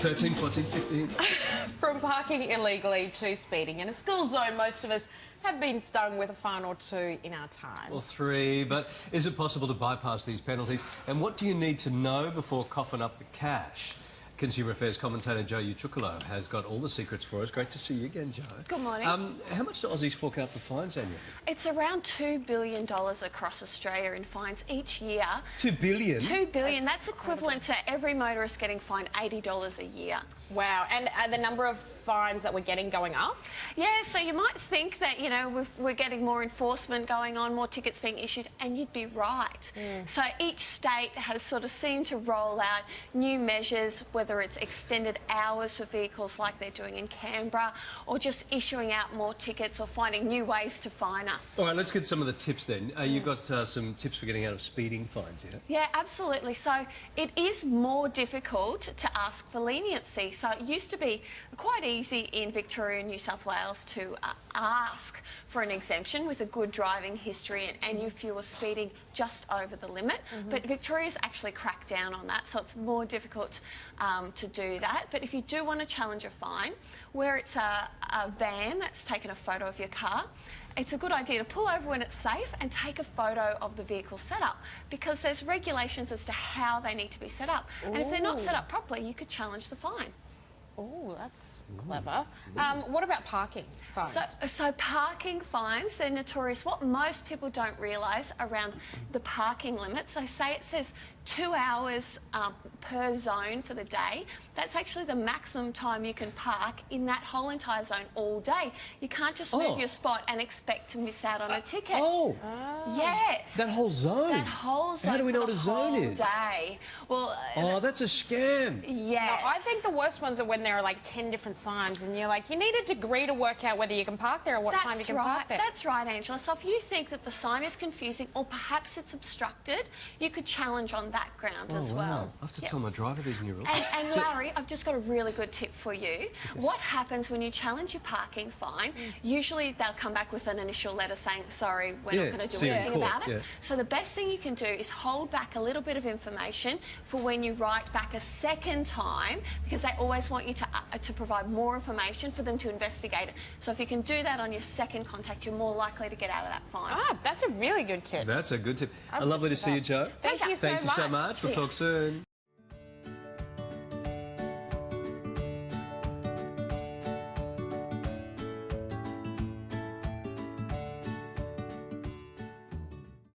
13, 14, 15. From parking illegally to speeding in a school zone, most of us have been stung with a fine or two in our time. Or 3, but is it possible to bypass these penalties? And what do you need to know before coughing up the cash? Consumer Affairs commentator Joe Ucukalo has got all the secrets for us. Great to see you again, Joe. Good morning. How much do Aussies fork out for fines annually? It's around $2 billion across Australia in fines each year. $2 billion? $2 billion. That's equivalent to every motorist getting fined $80 a year. Wow. And the number of fines that we're getting going up? Yeah, so you might think that, you know, we're getting more enforcement going on, more tickets being issued, and you'd be right. So each state has sort of seemed to roll out new measures, whether it's extended hours for vehicles like they're doing in Canberra, or just issuing out more tickets or finding new ways to fine us. All right, let's get some of the tips then. You've got some tips for getting out of speeding fines, yeah? Yeah, absolutely. So it is more difficult to ask for leniency. So it used to be quite easy in Victoria and New South Wales to ask for an exemption with a good driving history and if you were speeding just over the limit. But Victoria's actually cracked down on that, so it's more difficult to do that. But if you do want to challenge a fine, where it's a van that's taken a photo of your car, it's a good idea to pull over when it's safe and take a photo of the vehicle setup, because there's regulations as to how they need to be set up. And if they're not set up properly, you could challenge the fine. Oh, that's clever. What about parking fines? So parking fines, they're notorious. What most people don't realise around the parking limit, so say it says 2 hours per zone for the day, that's actually the maximum time you can park in that whole entire zone all day. You can't just move your spot and expect to miss out on a ticket. Yes. That whole zone? That whole zone. How do we know what a zone is? Day. Well, that's a scam. Yes. No, I think the worst ones are when there are like 10 different signs and you're like, you need a degree to work out whether you can park there or what time you can park there. That's right, Angela. So if you think that the sign is confusing or perhaps it's obstructed, you could challenge on that ground as well. I have to tell my driver these new rules. And Larry, I've just got a really good tip for you. Yes. What happens when you challenge your parking fine? Usually they'll come back with an initial letter saying, sorry, we're not going to do anything about it. So the best thing you can do is hold back a little bit of information for when you write back a second time, because they always want you to provide more information for them to investigate it. So if you can do that on your second contact, you're more likely to get out of that fine. Ah, that's a really good tip. That's a good tip. Lovely to see you, Joe. Thank you so much. We'll talk soon.